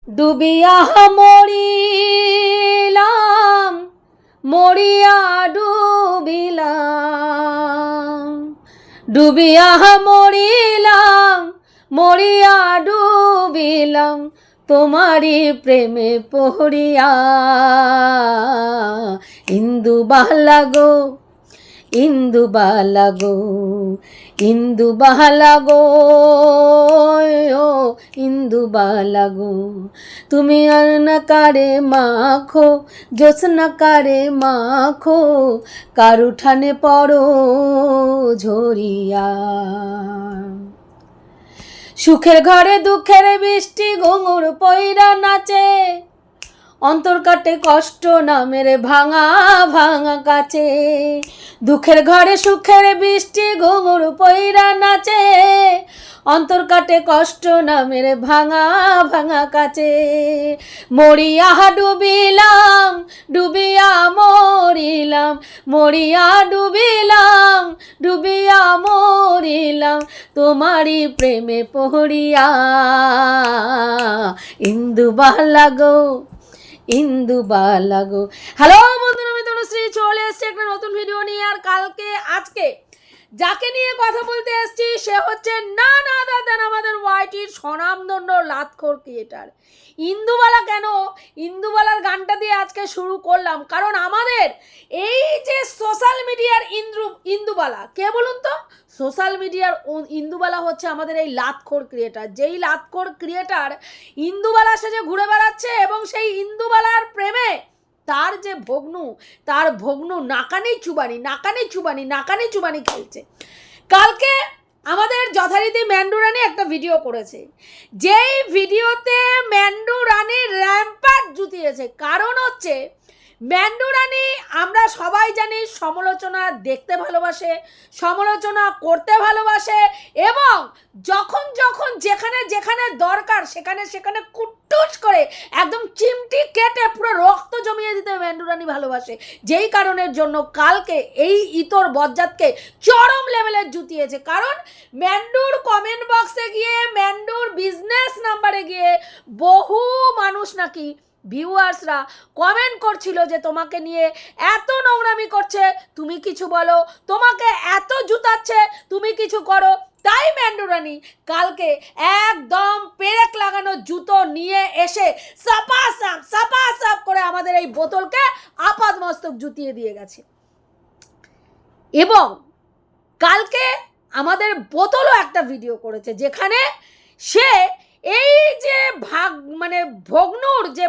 ডুবিয়া মরিলাম, মরিয়া ডুবিলাম, ডুবিয়া মরিলাম, মরিয়া ডুবিলাম, তোমারি প্রেমে পড়িয়া। ইন্দুবালা গো, ইন্দুবালা গো, ইন্দুবালা গো, ও ইন্দুবালা গো, তুমি অনকারে মাখো, জ্যোৎস্নাকারে মাখো, কারুঠানে পড়ো ঝরিয়া। সুখের ঘরে দুঃখের বৃষ্টি ঘুঙুর পইরা নাচে, অন্তর কাটে কষ্ট নামের ভাঙা ভাঙা কাছে। দুঃখের ঘরে সুখের বৃষ্টি ঘুঙুর পইরা নাচে, অন্তর কাটে কষ্ট নামের ভাঙা ভাঙা কাছে। মরিয়া ডুবিলাম, ডুবিয়া মরিলাম, মরিয়া ডুবিলাম, ডুবিয়া মরিলাম, তোমারি প্রেমে পড়িয়া। ইন্দুবালা গো, ইন্দুবালা গো। হ্যালো বন্ধুরা, আমি তনুশ্রী চলে এসেছি একটা নতুন ভিডিও নিয়ে। আর আজকে যাকে নিয়ে কথা বলতে এসেছি সে হচ্ছে না দাদা আমাদের ওয়াইটির স্বনামধন্য লাতখোর ক্রিয়েটার ইন্দুবালা। কেন ইন্দুবালার গানটা দিয়ে আজকে শুরু করলাম? কারণ আমাদের এই যে সোশ্যাল মিডিয়ার ইন্দুবালা কে বলুন তো? সোশ্যাল মিডিয়ার ইন্দুবালা হচ্ছে আমাদের এই লাতখোর ক্রিয়েটার। যেই লাতখোর ক্রিয়েটার ইন্দুবালা সেজে ঘুরে বেড়াচ্ছে এবং সেই ইন্দুবালার প্রেমে তার যে ভগ্নু, তার ভগ্নু নাকানি চুবানি নাকানি চুবানি নাকানি চুবানি খেলছে। কালকে আমাদের যথারীতি ম্যান্ডু রানী একটা ভিডিও করেছে, যেই ভিডিওতে ম্যান্ডু রানী র্যাম্পার জুতিয়েছে। কারণ হচ্ছে ম্যান্ডু রানী আমরা সবাই জানি সমালোচনা দেখতে ভালোবাসে, সমালোচনা করতে ভালোবাসে এবং যখন যখন যেখানে যেখানে দরকার সেখানে সেখানে কুট্টুস করে একদম চিমটি কেটে পুরো রক্ত জমিয়ে দিতে ম্যান্ডু রানী ভালোবাসে। যেই কারণের জন্য কালকে এই ইতর বজ্জাতকে চরম লেভেলের জুতিয়েছে। কারণ ম্যান্ডুর কমেন্ট বক্সে গিয়ে, ম্যান্ডুর বিজনেস নাম্বারে গিয়ে বহু মানুষ নাকি ভিউয়ার্সরা কমেন্ট করছিল যে তোমাকে নিয়ে এত নোংরামি করছে, তুমি কিছু বলো, তোমাকে এত জুতাচ্ছে, তুমি কিছু করো। তাই ম্যান্ডু রানী কালকে একদম পেরেক লাগানো জুতো নিয়ে এসে সাপা করে আমাদের এই বোতলকে আপাদ মস্তক জুতিয়ে দিয়ে গেছে। এবং কালকে আমাদের বোতলও একটা ভিডিও করেছে যেখানে সে এই যে ভগ্নুর যে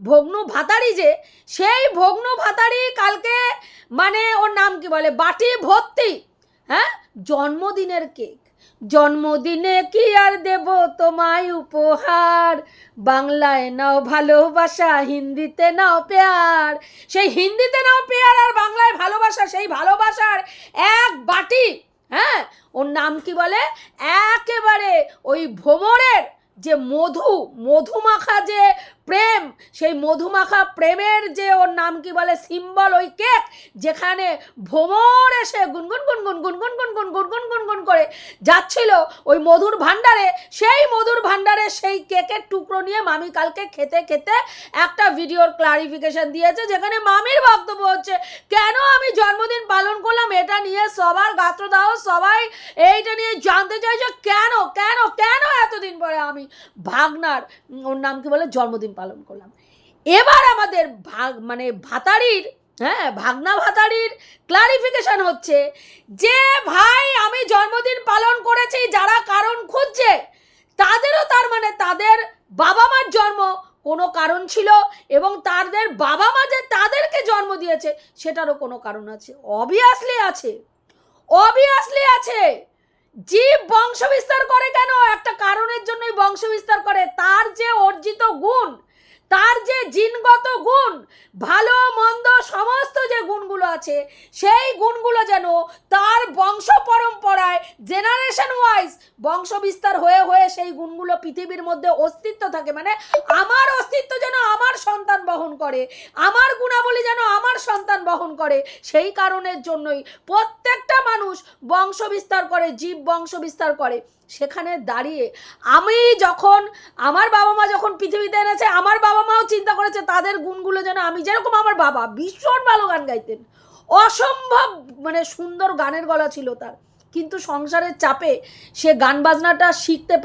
ভগ্নু ভাতারি, যে সেই ভগ্নু ভাতারি কালকে ওর নাম কি বলে, বাটি ভর্তি জন্মদিনের কেক, জন্মদিনে কি আর দেব তোমায় উপহার, বাংলায় নাও ভালোবাসা, হিন্দিতে নাও প্যার। সেই হিন্দিতে নাও প্যার আর বাংলায় ভালোবাসা, সেই ভালোবাসার এক বাটি ওর নাম কি বলে, একেবারে ওই ভ্রমরের যে মধুমাখা যে প্রেম, সেই মধুমাখা প্রেমের যে ওর নাম কি বলে সিম্বল, ওই কেক যেখানে ভ্রমর এসে গুনগুন গুনগুন গুনগুন গুনগুন গুনগুন গুনগুন করে যাচ্ছিল ওই মধুর ভাণ্ডারে, সেই মধুর ভাণ্ডারে সেই কেকের টুকরো নিয়ে মামি কালকে খেতে খেতে একটা ভিডিওর ক্লারিফিকেশন দিয়েছে, যেখানে মামির বক্তব্য হচ্ছে কেন আমি জন্মদিন পালন করলাম এটা নিয়ে সবার গাত্রদাহ, সবাই এইটা নিয়ে জানতে চাইছে কেন কেন কেন এতদিন পরে আমি ভাগনার ওর নাম কি বলে জন্মদিন পালন করলাম। এবার আমাদের ভাতারির ভাগনা ভাতারির ক্লারিফিকেশন হচ্ছে যে ভাই আমি জন্মদিন পালন করেছি, যারা কারণ খুঁজছে তাদেরও তাদের বাবা মার জন্ম কোনো কারণ ছিল এবং তাদের বাবা মা যে তাদেরকে জন্ম দিয়েছে সেটারও কোনো কারণ আছে। অবভিয়াসলি আছে। জীব বংশ বিস্তার করে কেন? একটা কারণের জন্যই বংশ বিস্তার করে, তার যে অর্জিত গুণ, তার যে জিনগত গুণ, ভালো মন্দ সমস্ত যে গুণগুলো আছে, সেই গুণগুলো যেন তার বংশ পরম্পরায় জেনারেশন ওয়াইজ বংশ বিস্তার হয়ে হয়ে সেই গুণগুলো পৃথিবীর মধ্যে অস্তিত্ব থাকে। মানে আমার অস্তিত্ব যেন আমার সন্তান বহন করে, আমার গুণাবলী যেন আমার সন্তান বহন করে, সেই কারণের জন্যই প্রত্যেকটা মানুষ বংশ বিস্তার করে, জীব বংশ বিস্তার করে। সেখানে দাঁড়িয়ে আমি যখন আমার বাবা মা যখন পৃথিবীতে এনেছে, আমার বাবা মাও চিন্তা করেছে তাদের গুণগুলো যেন আমি, যেরকম আমার বাবা ভীষণ ভালো গান গাইতেন, অসম্ভব মানে সুন্দর গানের গলা ছিল তার, কিন্তু সংসারের চাপে সে গান বাজনাটা শিখতে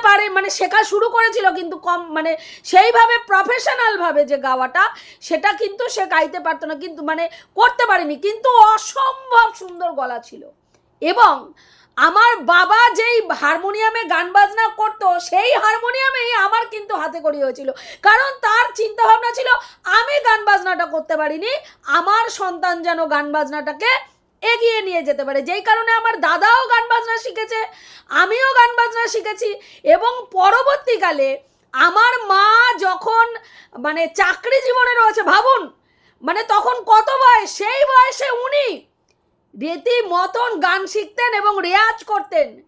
পারে মানে শেখা শুরু করেছিল, কিন্তু কম মানে সেইভাবে প্রফেশনালভাবে যে গাওয়াটা সেটা কিন্তু সে গাইতে পারতো না, কিন্তু মানে করতে পারেনি, কিন্তু অসম্ভব সুন্দর গলা ছিল। এবং আমার বাবা যেই হারমোনিয়ামে গান বাজনা করতো, সেই হারমোনিয়ামেই আমার কিন্তু হাতে করি হয়েছিল, কারণ তার চিন্তা ভাবনা ছিল আমি গান বাজনাটা করতে পারিনি, আমার সন্তান যেন গান বাজনাটাকে এগিয়ে নিয়ে যেতে পারে। যেই কারণে আমার দাদাও গান বাজনা শিখেছে, আমিও গান বাজনা শিখেছি। এবং পরবর্তীকালে আমার মা যখন মানে চাকরি জীবনে রয়েছে, ভাবুন মানে তখন কত বয়স, সেই বয়সে উনি রীতিমতন গান শিখতেন এবং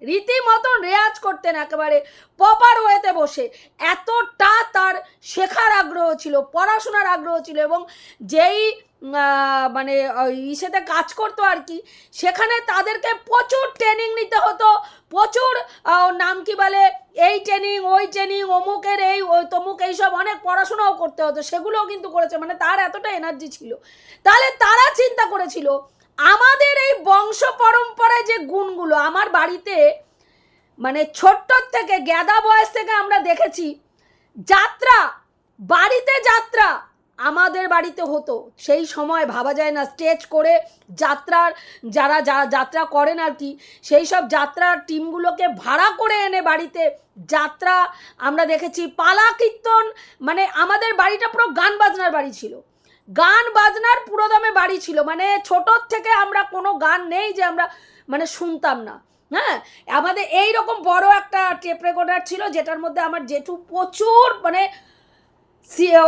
রীতিমতন রেয়াজ করতেন একেবারে প্রপার ওয়েতে বসে। এতটা তার শেখার আগ্রহ ছিল, পড়াশোনার আগ্রহ ছিল। এবং যেই মানে ইসেতে কাজ করতো আর কি, সেখানে তাদেরকে প্রচুর ট্রেনিং নিতে হতো, প্রচুর নাম কি বলে এই ট্রেনিং ওই ট্রেনিং, অমুকের এই তমুক, এইসব অনেক পড়াশোনাও করতে হতো, সেগুলোও কিন্তু করেছে। মানে তার এতটা এনার্জি ছিল। তাহলে তারা চিন্তা করেছিল আমাদের এই বংশ পরম্পরায় যে গুণগুলো আমার বাড়িতে, মানে ছোট্ট থেকে গ্যাদা বয়স থেকে আমরা দেখেছি যাত্রা, বাড়িতে যাত্রা আমাদের বাড়িতে হতো। সেই সময় ভাবা যায় না, স্টেজ করে যাত্রার যারা যাত্রা করেন আর কি, সেই সব যাত্রার টিমগুলোকে ভাড়া করে এনে বাড়িতে যাত্রা আমরা দেখেছি, পালা কীর্তন। মানে আমাদের বাড়িটা পুরো গান বাজনার বাড়ি ছিল, গান বাজনার পুরোদমে বাড়ি ছিল। মানে ছোটোর থেকে আমরা কোনো গান নেই যে আমরা মানে শুনতাম না। হ্যাঁ, আমাদের এই রকম বড় একটা টেপ রেকর্ডার ছিল, যেটার মধ্যে আমার জেঠু প্রচুর মানে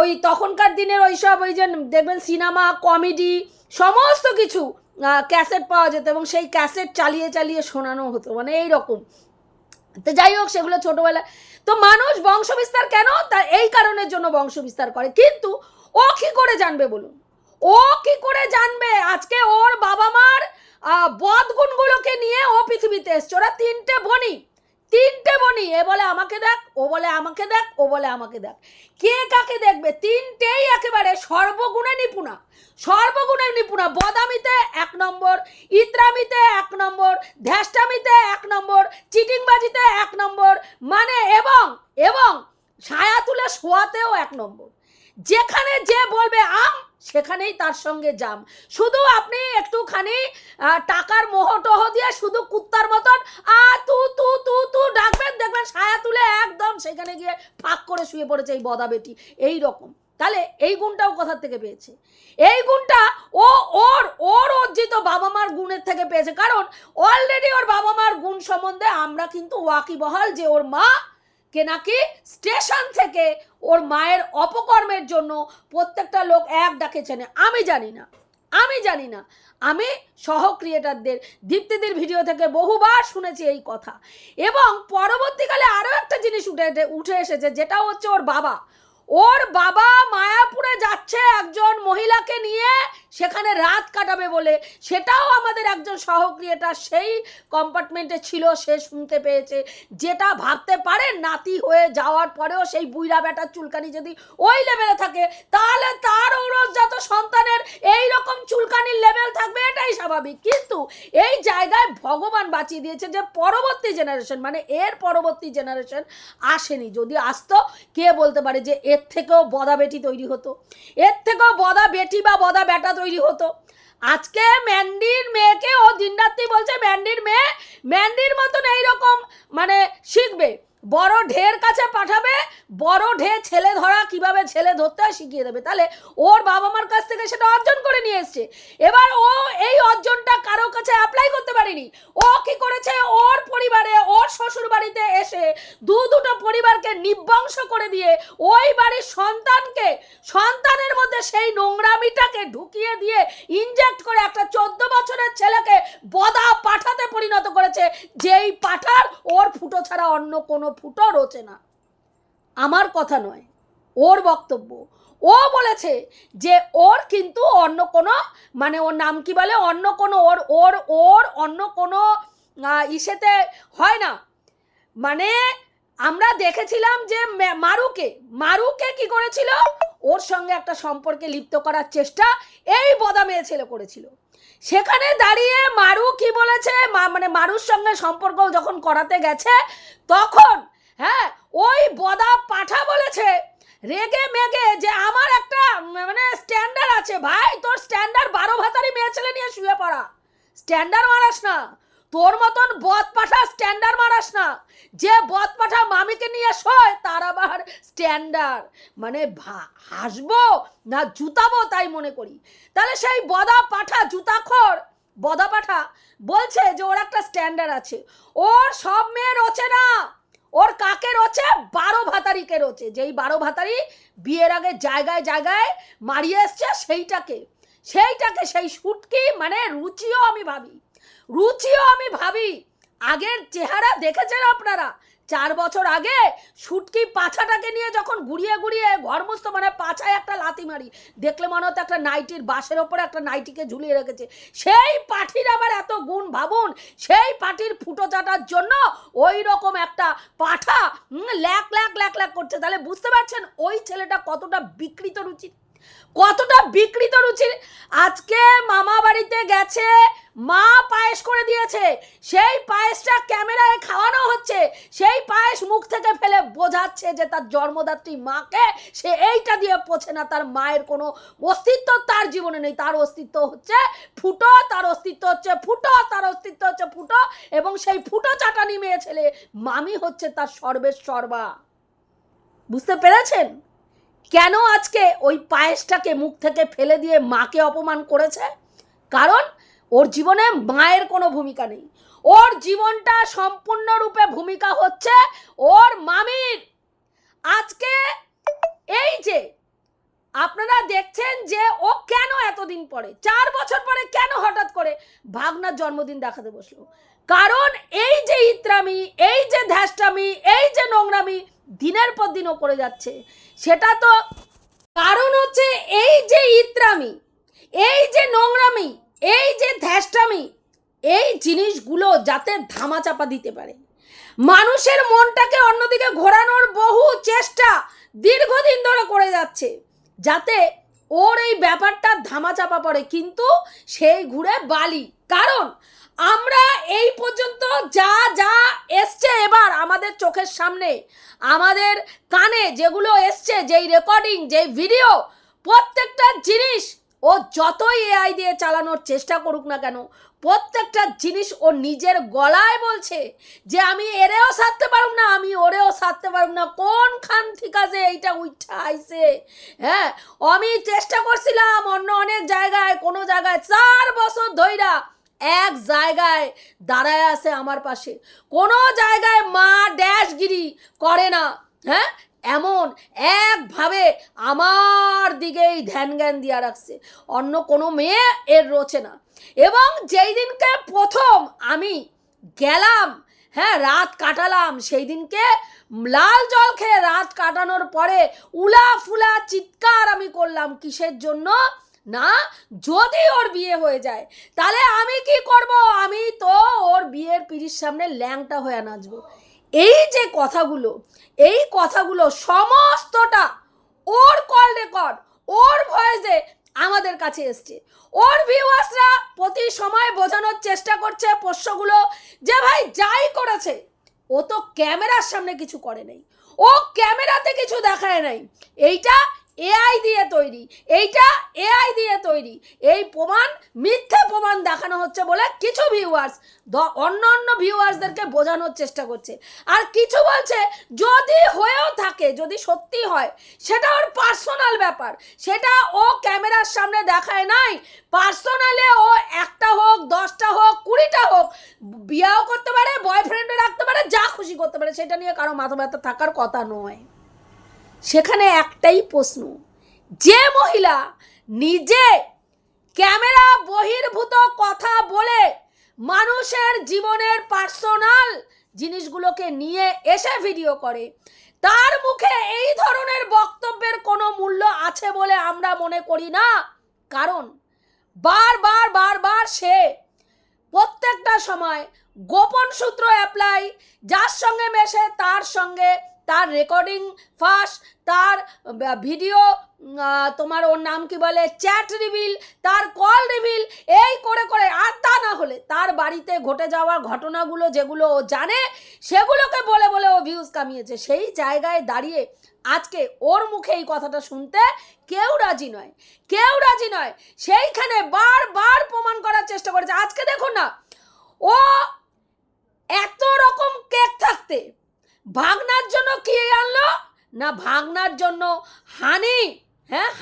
ওই তখনকার দিনের ওইসব ওই যে দেখবেন সিনেমা, কমেডি সমস্ত কিছু ক্যাসেট পাওয়া যেত, এবং সেই ক্যাসেট চালিয়ে চালিয়ে শোনানো হতো, মানে এই রকম। তো যাই হোক, সেগুলো ছোটোবেলায়। তো মানুষ বংশ বিস্তার কেন, তা এই কারণের জন্য বংশ বিস্তার করে। কিন্তু ও কি করে জানবে বলুন, ও কি করে জানবে আজকে ওর বাবা মার বদগুণগুলোকে নিয়ে ও পৃথিবীতে এসছে। ওরা তিনটে বনি, এ বলে আমাকে দেখ, ও বলে আমাকে দেখ, ও বলে আমাকে দেখ, কে কাকে দেখবে? তিনটেই একেবারে সর্বগুণে নিপুণা। বদামিতে 1 নম্বর, ইত্রামিতে 1 নম্বর, ধ্যাষ্টামিতে 1 নম্বর, চিটিংবাজিতে 1 নম্বর, মানে এবং ছায়া তুলে শোয়াতেও 1 নম্বর। যেখানে যে বলবে আম, সেখানেই তার সঙ্গে জাম। শুধু আপনি একটুখানি টাকার মোহটহ দিয়ে শুধু কুত্তার মতন তু তু তু তু ডাকবেন, দেখবেন ছায়া তুলে একদম সেখানে গিয়ে ফাঁক করে শুয়ে পড়েছে এই বদা বেটি, এই রকম। তাহলে এই গুণটাও কোথা থেকে পেয়েছে? এই গুণটা ও ওর অর্জিত বাবা মার গুণের থেকে পেয়েছে। কারণ অলরেডি ওর বাবা মার গুণ সম্বন্ধে আমরা কিন্তু ওয়াকিবহাল, যে ওর মা কে নাকি স্টেশন থেকে ওর মায়ের অপকর্মের জন্য প্রত্যেকটা লোক এক ডাকে চেনে। আমি জানি না, আমি সহ ক্রিয়েটারদের, দীপ্তিদির ভিডিও থেকে বহুবার শুনেছি এই কথা। এবং পরবর্তীকালে আরও একটা জিনিস উঠে এসেছে, যেটা হচ্ছে ওর বাবা মায়াপুরে যাচ্ছে একজন মহিলাকে নিয়ে সেখানে রাত কাটাবে বলে। সেটাও আমাদের একজন সহ ক্রিয়েটার সেই কম্পার্টমেন্টে ছিল, সে শুনতে পেয়েছে। যেটা ভাবতে পারেন, নাতি হয়ে যাওয়ার পরেও সেই বুইড়া বেটার চুলকানি যদি ওই লেভেলে থাকে, তাহলে তার ঔরসজাত সন্তানের এই রকম চুলকানির লেভেল থাকবে, এটাই স্বাভাবিক। কিন্তু এই জায়গায় ভগবান বাঁচিয়ে দিয়েছে যে পরবর্তী জেনারেশন, মানে এর পরবর্তী জেনারেশন আসেনি। যদি আসতো, কে বলতে পারে যে এর থেকেও বদা বেটি তৈরি হতো, এর থেকেও বদা বেটি বা বদা বেটা তৈরি হতো। আজকে ম্যান্ডির মেয়েকে ও দিনরাত্রি বলছে ম্যান্ডির মেয়ে ম্যান্ডির মতন এইরকম মানে শিখবে, বড় ঢের কাছে পাঠাবে, বড় ছেলে ধরা কিভাবে ছেলে ধরতে হয় শিখিয়ে দেবে। তাহলে ওর বাবা মার কাছ থেকে সেটা অর্জন করে নিয়ে এসছে। এবার ও এই অর্জনটা কারো কাছে অ্যাপ্লাই করতে পারেনি। ও কি করেছে, ওর পরিবারে ওর শ্বশুর বাড়িতে এসে দুটো পরিবারকে নিবংশ করে দিয়ে ওই বাড়ির সন্তানের মধ্যে সেই নোংরামিটাকে ঢুকিয়ে দিয়ে ইনজেক্ট করে একটা 14 বছরের ছেলেকে বদা পাঠাতে পরিণত করেছে, যেই পাঠার ওর ফুটো ছাড়া অন্য কোনো ফুটো রোচে না। আমার কথা নয়, ওর বক্তব্য। ও বলেছে যে ওর কিন্তু অন্য কোনো, মানে ওর নাম কি বলে, অন্য কোনো ওর ওর ওর অন্য কোনো ইসেতে হয় না। মানে আমরা দেখেছিলাম যে মারুকে কি করেছিল, ওর সঙ্গে একটা সম্পর্কে লিপ্ত করার চেষ্টা এই বদা মেয়ে ছেলে করেছিল। সেখানে দাঁড়িয়ে মারু কি বলেছে, মানে মারুর সঙ্গে সম্পর্ক যখন করাতে গেছে তখন হ্যাঁ ওই বদা পাঠা বলেছে রেগে মেগে যে আমার একটা মানে স্ট্যান্ডার্ড আছে ভাই, তোর স্ট্যান্ডার্ড 12 ভাতারি মেয়ে ছেলে নিয়ে শুয়ে পড়া, স্ট্যান্ডার্ড মারাস না, তোর মতন বদ পাঠা স্ট্যান্ডার্ড মারাস না। যে বদ পাঠা মামিকে নিয়ে শোয় তার আবার স্ট্যান্ডার্ড, মানে হাসবো না জুতাবো তাই মনে করি। তাহলে সেই বদা পাঠা জুতাখোর বদা পাঠা বলছে যে ওর একটা স্ট্যান্ডার্ড আছে, ওর সব মেয়ে রোচে না, ওর কাকে রোচে, 12 ভাতারিকে রোচে। যেই 12 ভাতারি বিয়ের আগে জায়গায় জায়গায় মারিয়ে এসছে সেইটাকে সেই শুটকি, মানে রুচিও আমি ভাবি আগের চেহারা দেখেছেন আপনারা? 4 বছর আগে শুটকি পাছাটাকে নিয়ে যখন ঘুরিয়ে ঘর মুছতো, মানে পাছায় একটা লাথি মারি, দেখলে মনে হতো একটা নাইটির বাসের ওপরে একটা নাইটিকে ঝুলিয়ে রেখেছে। সেই পাঠির আবার এত গুণ, ভাবুন সেই পাঠির ফুটো চাটার জন্য ওই রকম একটা পাঠা ল্যাক করছে। তাহলে বুঝতে পারছেন ওই ছেলেটা কতটা বিকৃত রুচির। আজকে মামা বাড়িতে গেছে, মা পায়েস করে দিয়েছে, সেই পায়েসটা ক্যামেরায় খাওয়ানো হচ্ছে, সেই পায়েস মুখ থেকে ফেলে বোঝাচ্ছে যে তার জন্মদাত্রী মাকে সে এইটা দিয়ে পোছে না, তার মায়ের কোনো অস্তিত্ব তার জীবনে নেই, তার অস্তিত্ব হচ্ছে ফুটো, এবং সেই ফুটো চাটানি মেয়ে ছেলে মামি হচ্ছে তার সর্বেসর্বা। বুঝতে পেরেছেন কেন আজকে ওই পায়েসটাকে মুখ থেকে ফেলে দিয়ে মাকে অপমান করেছে? কারণ ওর জীবনে মায়ের কোনো ভূমিকা নেই, ওর জীবনটা সম্পূর্ণরূপে ভূমিকা হচ্ছে ওর মামির। আজকে এই যে আপনারা দেখছেন যে ও কেন এতদিন পরে, 4 বছর পরে কেন হঠাৎ করে ভাগনার জন্মদিন দেখাতে বসলো? কারণ এই যে ইত্রামি, এই যে ধ্যাসটামি, এই যে নোংরামি দিনের পর দিন ও করে যাচ্ছে, সেটা তো কারণ হচ্ছে এই যে ইত্রামি, এই যে নোংরামি, এই যে ধ্যাসটামি, এই জিনিসগুলো যাতে ধামাচাপা দিতে পারে, মানুষের মনটাকে অন্যদিকে ঘোরানোর বহু চেষ্টা দীর্ঘদিন ধরে করে যাচ্ছে, যাতে ওর এই ব্যাপারটা ধামাচাপা পড়ে, কিন্তু সেই ঘুরে বালি। কারণ আমরা এই পর্যন্ত যা এসছে এবার আমাদের চোখের সামনে, আমাদের কানে যেগুলো এসছে, যেই রেকর্ডিং, যেই ভিডিও, প্রত্যেকটা জিনিস ও যতই এআই দিয়ে চালানোর চেষ্টা করুক না কেন, প্রত্যেকটা জিনিস ও নিজের গলায় বলছে যে আমি এরেও সারতে পারুম না, আমি ওরেও সারতে পারুম না, কোনখান থেকে যে এইটা উঠা আইছে। হ্যাঁ, আমি চেষ্টা করছিলাম অন্য অনেক জায়গায়, কোনো জায়গায় 4 বছর ধইরা এক জায়গায় দাঁড়ায় আছে আমার পাশে, কোনো জায়গায় মা ড্যাশগিরি করে না, হ্যাঁ এমন একভাবে আমার দিকেই ধ্যান জ্ঞান দিয়া রাখছে, অন্য কোনো মেয়ে এর রোচে না। এবং যেই দিনকে প্রথম আমি গেলাম, হ্যাঁ রাত কাটালাম, সেই দিনকে লাল জল খেয়ে রাত কাটানোর পরে উলা ফুলা চিৎকার আমি করলাম, কিসের জন্য না, যদি ওর বিয়ে হয়ে যায় তাহলে আমি কি করব, আমি তো ওর বিয়ের পিড়ির সামনে ল্যাংটা হয়ে নাচবো। এই যে কথাগুলো, এই কথাগুলো সমস্তটা ওর কল রেকর্ড, ওর ভয়েসে আমাদের কাছে এসছে। ওর ভিউয়ার্সরা প্রতি সময় বোঝানোর চেষ্টা করছে পোষ্যগুলো যে ভাই যাই করেছে ও তো ক্যামেরার সামনে কিছু করে নাই, ও ক্যামেরাতে কিছু দেখায় নাই, এইটা এআই দিয়ে তৈরি, এইটা এআই দিয়ে তৈরি, এই প্রমাণ মিথ্যে প্রমাণ দেখানো হচ্ছে বলে কিছু ভিউয়ার্স অন্য ভিউয়ার্সদেরকে বোঝানোর চেষ্টা করছে। আর কিছু বলছে যদি হয়েও থাকে, যদি সত্যি হয়, সেটা ওর পার্সোনাল ব্যাপার, সেটা ও ক্যামেরার সামনে দেখায় নাই। পার্সোনালে ও একটা হোক, 10টা হোক, 20টা হোক, বিয়েও করতে পারে, বয়ফ্রেন্ডও রাখতে পারে, যা খুশি করতে পারে, সেটা নিয়ে কারো মাথা ব্যথা থাকার কথা নয়। সেখানে একটাই প্রশ্ন, যে মহিলা নিজে ক্যামেরা বহির্ভূত কথা বলে মানুষের জীবনের পার্সোনাল জিনিসগুলোকে নিয়ে এসে ভিডিও করে, তার মুখে এই ধরনের বক্তব্যের কোনো মূল্য আছে বলে আমরা মনে করি না। কারণ বারবার সে প্রত্যেকটা সময় গোপন সূত্র অ্যাপ্লাই, যার সঙ্গে মেশে তার সঙ্গে তার রেকর্ডিং ফাঁস, তার ভিডিও, তোমার ওর নাম কি বলে, চ্যাট রিভিল, তার কল রিভিল, এই করে করে, আর তা না হলে তার বাড়িতে ঘটে যাওয়ার ঘটনাগুলো যেগুলো ও জানে সেগুলোকে বলে বলে ও ভিউজ কামিয়েছে। সেই জায়গায় দাঁড়িয়ে আজকে ওর মুখে এই কথাটা শুনতে কেউ রাজি নয়, কেউ রাজি নয়। সেইখানে বারবার প্রমাণ করার চেষ্টা করেছে। আজকে দেখুন না, ও এত রকম কেক থাকতে ভাগনার জন্য কি আনলো না, ভাগনার জন্য হানি,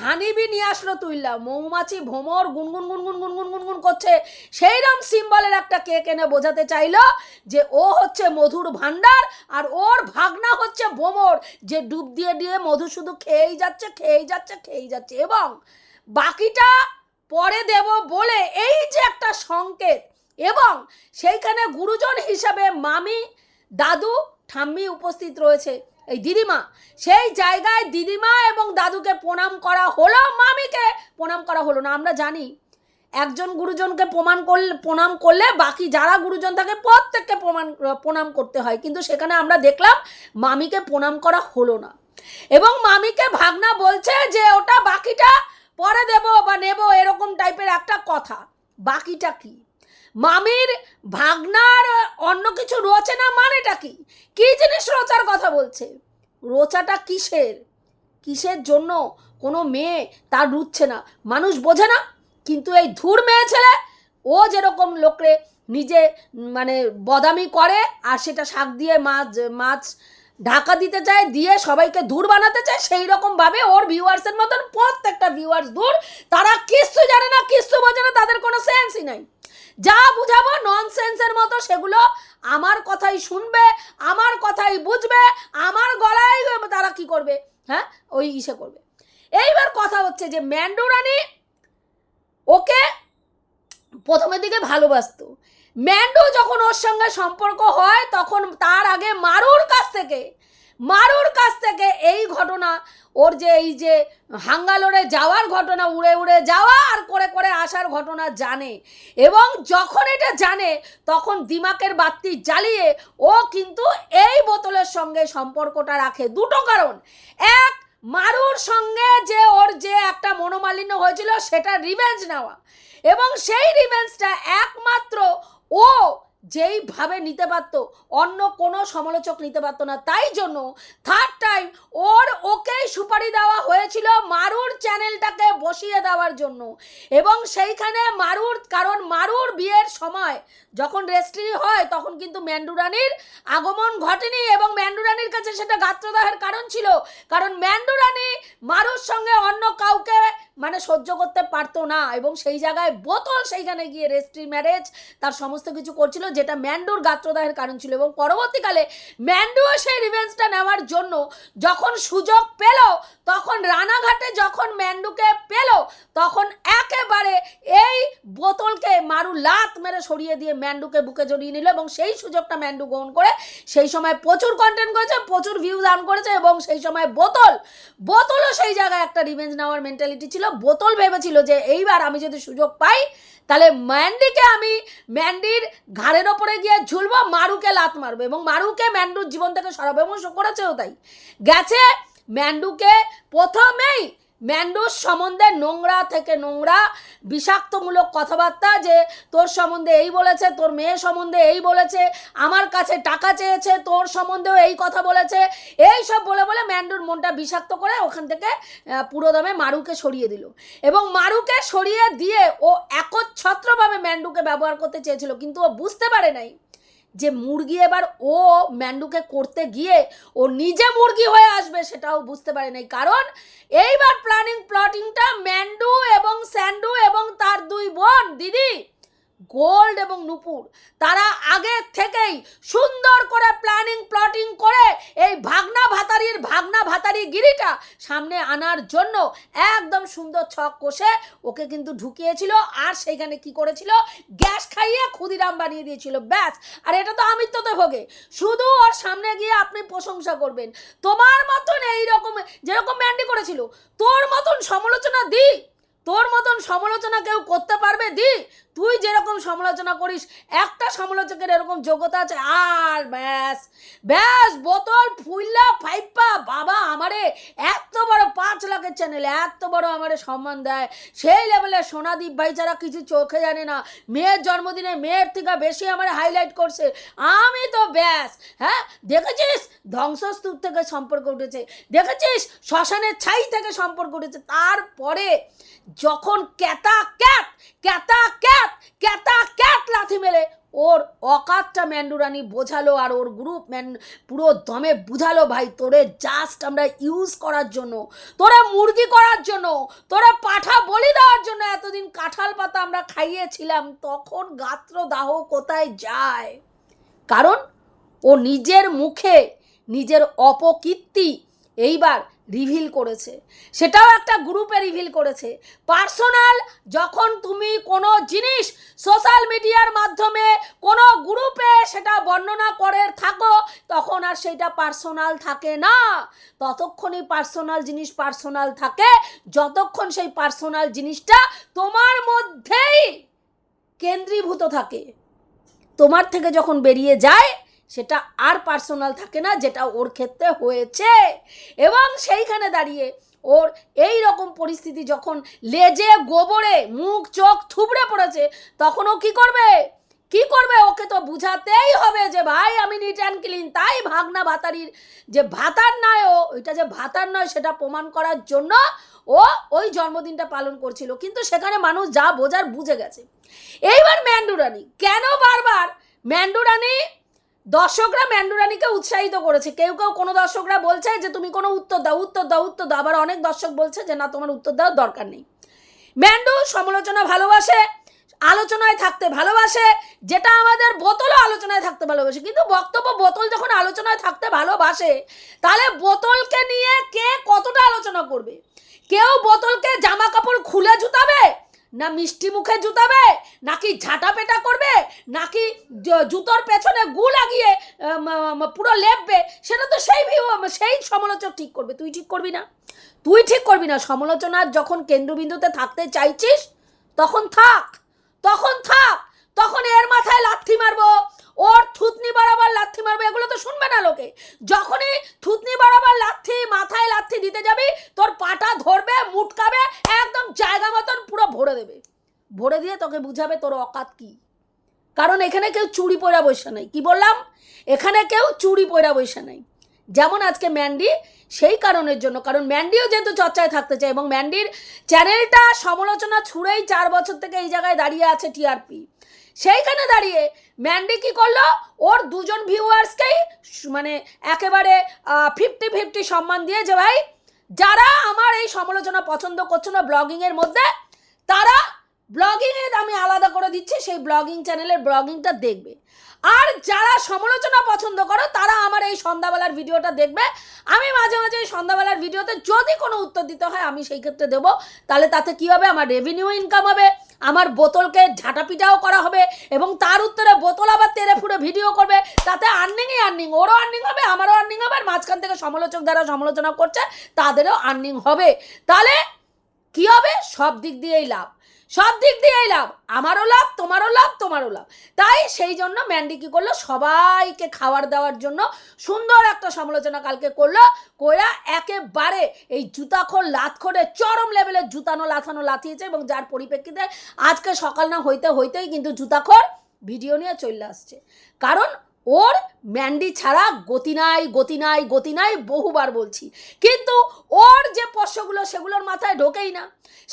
হানিবি নিয়ে আসলো, তুইলা মৌমাছি ভ্রমর গুনগুন গুনগুন গুনগুন গুনগুন করছে, সেইরকম সিম্বলের একটা কেক এনে বোঝাতে চাইলো যে ও হচ্ছে মধুর ভান্ডার আর ওর ভাগনা হচ্ছে ভ্রমর, যে ডুব দিয়ে দিয়ে মধু শুধু খেয়েই যাচ্ছে খেয়েই যাচ্ছে খেয়েই যাচ্ছে, এবং বাকিটা পরে দেব বলে এই যে একটা সংকেত। এবং সেইখানে গুরুজন হিসাবে মামি, দাদু, ঠাম্মি উপস্থিত রয়েছে, এই দিদিমা, সেই জায়গায় দিদিমা এবং দাদুকে প্রণাম করা হলো, মামিকে প্রণাম করা হলো না। আমরা জানি একজন গুরুজনকে প্রণাম করলে বাকি যারা গুরুজন থাকে প্রত্যেককে প্রণাম করতে হয়, কিন্তু সেখানে আমরা দেখলাম মামিকে প্রণাম করা হলো না। এবং মামিকে ভাগনা বলছে যে ওটা বাকিটা পরে দেব বা নেব, এরকম টাইপের একটা কথা। বাকিটা কি? মামির ভাগনার অন্য কিছু রোচে না, মানেটা কি? কি জিনিস রোচার কথা বলছে? রোচাটা কিসের, কিসের জন্য কোনো মেয়ে তার রুচ্ছে না, মানুষ বোঝে না। কিন্তু এই ধুর মেয়ে ছেলে, ও যেরকম লোকরে নিজে মানে বদামি করে আর সেটা শাক দিয়ে মাছ ঢাকা দিতে চায়, দিয়ে সবাইকে ধুর বানাতে চায়, সেই রকমভাবে ওর ভিউয়ার্সের মতন প্রত্যেকটা ভিউয়ার্স ধুর, তারা কিচ্ছু জানে না, কিচ্ছু বোঝে না, তাদের কোনো সেন্সই নাই। যা বুঝাবো ননসেন্সের মতো, সেগুলো আমার কথাই শুনবে, আমার কথাই বুঝবে, আমার গলায় তারা কি করবে, ওই ইসে করবে। এইবার কথা হচ্ছে যে ম্যান্ডু রানী ওকে প্রথমের দিকে ভালোবাসতো। ম্যান্ডু যখন ওর সঙ্গে সম্পর্ক হয় তখন তার আগে মারুর কাছ থেকে এই ঘটনা, ওর যে এই যে হাঙ্গালোরে যাওয়ার ঘটনা, উড়ে উড়ে যাওয়া আর করে করে আসার ঘটনা জানে। এবং যখন এটা জানে তখন দিমাগের বাতি জ্বালিয়ে ও কিন্তু এই বোতলের সঙ্গে সম্পর্কটা রাখে। দুটো কারণ, এক, মারুর সঙ্গে যে ওর যে একটা মনোমালিন্য হয়েছিল সেটা রিভেঞ্জ নেওয়া, এবং সেই রিভেঞ্জটা একমাত্র ও যেইভাবে নিতে পারতো, অন্য কোনো সমালোচক নিতে পারতো না। তাই জন্য থার্ড টাইম ওকেই সুপারি দেওয়া হয়েছিল মারুর চ্যানেলটাকে বসিয়ে দেওয়ার জন্য। এবং সেইখানে কারণ মারুর বিয়ের সময় যখন রেজিস্ট্রি হয় তখন কিন্তু ম্যান্ডু রানীর আগমন ঘটেনি, এবং ম্যান্ডু রানীর কাছে সেটা গাত্রদাহের কারণ ছিল, কারণ ম্যান্ডু রানী মারুর সঙ্গে অন্য কাউকে মানে সহ্য করতে পারতো না, এবং সেই জায়গায় বোতল সেইখানে গিয়ে রেজিস্ট্রি ম্যারেজ তার সমস্ত কিছু করছিল, যেটা ম্যান্ডুর গাত্রদাহের কারণ ছিল। এবং পরবর্তীকালে ম্যান্ডুও সেই রিভেঞ্জটা নেওয়ার জন্য যখন সুযোগ পেল, তখন রানাঘাটে যখন ম্যান্ডুকে পেল, তখন একেবারে এই বোতলকে মারু লাত মেরে সরিয়ে দিয়ে ম্যান্ডুকে বুকে জড়িয়ে নিল, এবং সেই সুযোগটা ম্যান্ডু গ্রহণ করে সেই সময় প্রচুর কন্টেন্ট করেছে, প্রচুর ভিউজ আর্ন করেছে। এবং সেই সময় বোতলও সেই জায়গায় একটা রিভেঞ্জ নেওয়ার মেন্টালিটি ছিল। বোতল ভেবেছিল যে এইবার আমি যদি সুযোগ পাই তাহলে ম্যান্ডির ঘাড়ের ওপরে গিয়ে ঝুলবো, মারুকে লাত মারবো এবং মারুকে ম্যান্ডুর জীবন থেকে সরাবো, এবং করেছেও তাই। গেছে ম্যান্ডুকে প্রথমেই ম্যান্ডুর সম্বন্ধে নোংরা থেকে নোংরা বিষাক্তমূলক কথাবার্তা, যে তোর সম্বন্ধে এই বলেছে, তোর মেয়ে সম্বন্ধে এই বলেছে, আমার কাছে টাকা চেয়েছে, তোর সম্বন্ধেও এই কথা বলেছে, এই সব বলে বলে ম্যান্ডুর মনটা বিষাক্ত করে ওখান থেকে পুরোদমে মারুকে সরিয়ে দিল। এবং মারুকে সরিয়ে দিয়ে ও একচ্ছত্রভাবে ম্যান্ডুকে ব্যবহার করতে চেয়েছিল, কিন্তু ও বুঝতে পারে নাই যে মুরগি এবার ও ম্যান্ডুকে করতে গিয়ে ও নিজে মুরগি হয়ে আসবে, সেটাও বুঝতে পারে নাই। কারণ এইবার প্লটিংটা ম্যান্ডু এবং স্যান্ডু এবং তার দুই বোন দিদি গোল্ড এবং নুপুর, তারা আগে থেকেই সুন্দর করে প্লটিং করে এই ভাগনা ভাতারি গিরিটা সামনে আনার জন্য একদম সুন্দর ছক কষে ওকে কিন্তু ঢুকিয়েছিল। আর সেইখানে কি করেছিল, গ্যাস খাইয়ে ক্ষুদিরাম বানিয়ে দিয়েছিল, ব্যাস। আর এটা তো আমিত্বতে ভোগে, শুধু ওর সামনে গিয়ে আপনি প্রশংসা করবেন। তোমার মতন এইরকম যেরকম ম্যান্ডি করেছিল, তোর মতন সমালোচনা তোর মতন সমালোচনা কেউ করতে পারবে তুই যেরকম সমালোচনা করিস, একটা সমালোচকের এরকম যোগ্যতা আছে, আর ব্যাস বোতল ফুল্লা ফাইপা বাবা আমারে এত বড় 5 লাখের চ্যানেলে এত বড় আমারে সম্মান দেয়, সেই লেভেলে সোনাদীপ ভাই ছাড়া কিছু চোখে জানে না, মেয়ের জন্মদিনে মেয়ের থেকে বেশি আমার হাইলাইট করছে, আমি তো ব্যাস। হ্যাঁ, দেখেছিস ধ্বংসস্তূপ থেকে সম্পর্ক উঠেছে, দেখেছিস শ্মশানের ছাই থেকে সম্পর্ক উঠেছে, তারপরে যখন ক্যাতা ক্যাত লাথি মেরে ওর অকাতটা ম্যান্ডুরানি বোঝালো, আর ওর গ্রুপ পুরো দমে বুঝালো, ভাই তোরে জাস্ট আমরা ইউজ করার জন্য, তোরে মুরগি করার জন্য, তোরে পাঠা বলি দেওয়ার জন্য এতদিন কাঁঠাল পাতা আমরা খাইয়েছিলাম, তখন গাত্রদাহ কোথায় যায়? কারণ ও নিজের মুখে নিজের অপকীর্তি এইবার রিভিল করেছে, সেটাও একটা গ্রুপে রিভিল করেছে। পার্সোনাল যখন তুমি কোনো জিনিস সোশ্যাল মিডিয়ার মাধ্যমে কোনো গ্রুপে সেটা বর্ণনা করে থাকো, তখন আর সেটা পার্সোনাল থাকে না। ততক্ষণই পার্সোনাল জিনিস পার্সোনাল থাকে যতক্ষণ সেই পার্সোনাল জিনিসটা তোমার মধ্যেই কেন্দ্রীভূত থাকে। তোমার থেকে যখন বেরিয়ে যায় সেটা আর পার্সোনাল থাকে না, যেটা ওর ক্ষেত্রে হয়েছে। এবং সেইখানে দাঁড়িয়ে ওর এই রকম পরিস্থিতি যখন লেজে গোবরে মুখ চোখ থুবড়ে পড়েছে, তখন ও কি করবে? ওকে তো বুঝাতেই হবে যে ভাই আমি নিট অ্যান্ড ক্লিন। তাই ভাগনা ভাতারির যে ভাতার নয়, ওইটা যে ভাতার নয় সেটা প্রমাণ করার জন্য ও ওই জন্মদিনটা পালন করছিল, কিন্তু সেখানে মানুষ যা বোঝার বুঝে গেছে। এইবার ম্যান্ডুরানি কেন বারবার দর্শকরা ম্যান্ডুরানিকে উৎসাহিত করেছে, কেউ কোনো দর্শকরা বলছে যে তুমি কোনো উত্তর দাও, আবার অনেক দর্শক বলছে যে না তোমার উত্তর দেওয়ার দরকার নেই। ম্যান্ডু সমালোচনা ভালোবাসে, আলোচনায় থাকতে ভালোবাসে, যেটা আমাদের বোতলও আলোচনায় থাকতে ভালোবাসে, কিন্তু বক্তব্য বোতল যখন আলোচনায় থাকতে ভালোবাসে, তাহলে বোতলকে নিয়ে কে কতটা আলোচনা করবে? কেউ বোতলকে জামা কাপড় খুলে জুতাবে, না মিষ্টি মুখে জুতাবে, নাকি ঝাঁটা পেটা করবে, নাকি জুতোর পেছনে গু লাগিয়ে পুরো লেপবে, সেটা তো সেই সমালোচক ঠিক করবে। তুই ঠিক করবি না। সমালোচনার যখন কেন্দ্রবিন্দুতে থাকতে চাইছিস তখন থাক, তখন এর মাথায় লাথি মারবো, ওর থুতনি বরাবর লাথি মারবো, এগুলো তো শুনবে না লোকে। যখনই থুতনি বরাবর লাথি, মাথায় লাথি দিতে যাবি, তোর পাটা ধরবে, মুটকাবে, একদম জায়গা মতন পুরো ভরে দিয়ে তোকে বুঝাবে তোর অকাত কি। কারণ এখানে কেউ চুরি পয়রা বসে নাই। কি বললাম? এখানে কেউ চুরি পয়রা বসে নাই। যেমন আজকে ম্যান্ডি, সেই কারণের জন্য, কারণ ম্যান্ডিও যেহেতু চর্চায় থাকতে চায় এবং ম্যান্ডির চ্যানেলটা সমালোচনা ছুঁড়েই 4 বছর থেকে এই জায়গায় দাঁড়িয়ে আছে টিআরপি, সেইখানে দাঁড়িয়ে ম্যান্ডি কি করলো, ওর দুজন ভিউয়ার্সকেই মানে একেবারে 50-50 সম্মান দিয়ে, যে ভাই যারা আমার এই সমালোচনা পছন্দ করছো না ব্লগিংয়ের মধ্যে, তারা ব্লগিংয়ে আমি আলাদা করে দিচ্ছি, সেই ব্লগিং চ্যানেলের ব্লগিংটা দেখবে। আর যারা সমালোচনা পছন্দ করো তারা আমার এই সন্ধ্যাবেলার ভিডিওটা দেখবে। আমি মাঝে মাঝে এই সন্ধ্যাবেলার ভিডিওতে যদি কোনো উত্তর দিতে হয় আমি সেই ক্ষেত্রে দেবো। তাহলে তাতে কি হবে? আমার রেভিনিউ ইনকাম হবে, আমার বোতলকে ঝাঁটাপিটাও করা হবে, এবং তার উত্তরে বোতল আবার তেরে ফুড়ে ভিডিও করবে, তাতে আর্নিং, ওরও আর্নিং হবে, আমারও আর্নিং হবে, আর মাঝখান থেকে সমালোচক যারা সমালোচনা করছে তাদেরও আর্নিং হবে। তাহলে কি হবে? সব দিক দিয়েই লাভ। সব দিক দিয়েই লাভ, আমারও লাভ, তোমারও লাভ, তোমারও লাভ। তাই সেই জন্য ম্যান্ডি কী করলো, সবাইকে খাবার দেওয়ার জন্য সুন্দর একটা সমালোচনা কালকে করলো। কইরা একেবারে এই জুতাখোর লাতখোরের চরম লেভেলের জুতানো লাথানো লাথিয়েছে, এবং যার পরিপ্রেক্ষিতে আজকে সকাল না হইতেই কিন্তু জুতাখোর ভিডিও নিয়ে চলে আসছে। কারণ ওর ম্যান্ডি ছাড়া গতি নাই, গতি নাই, গতি নাই, বহুবার বলছি। কিন্তু ওর যে পোষ্যগুলো সেগুলোর মাথায় ঢোকেই না,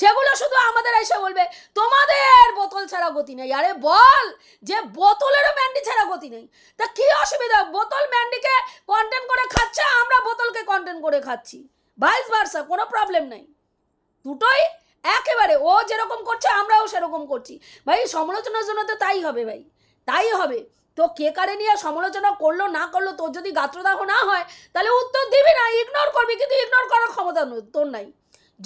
সেগুলো শুধু আমাদের এসে বলবে তোমাদের বোতল ছাড়া গতি নেই। আরে বল যে বোতলেরও ম্যান্ডি ছাড়া গতি নেই, তা কি অসুবিধা? বোতল ম্যান্ডিকে কন্টেন্ট করে খাচ্ছে, আমরা বোতলকে কন্টেন্ট করে খাচ্ছি, ভাইস ভার্সা, কোনো প্রবলেম নেই। দুটোই একেবারে, ও যেরকম করছে আমরাও সেরকম করছি। ভাই সমালোচনার জন্য তো তাই হবে ভাই, তাই হবে। তো কে কারে নিয়ে সমালোচনা করলো না করলো, তোর যদি গাত্রদাহ না হয় তাহলে উত্তর দিবি না, ইগনোর করবি, কিন্তু ইগনোর করার ক্ষমতা তোর নাই।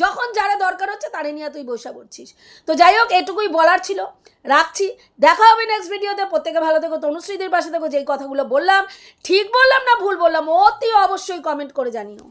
যখন যারা দরকার হচ্ছে তারে নিয়ে তুই বসে পড়ছিস। তো যাই হোক, এটুকুই বলার ছিল, রাখছি। দেখা হবে নেক্সট ভিডিওতে। প্রত্যেকে ভালো থেকো, তনুশ্রীদের পাশে থেকো। যেই কথাগুলো বললাম ঠিক বললাম না ভুল বললাম অতি অবশ্যই কমেন্ট করে জানিও।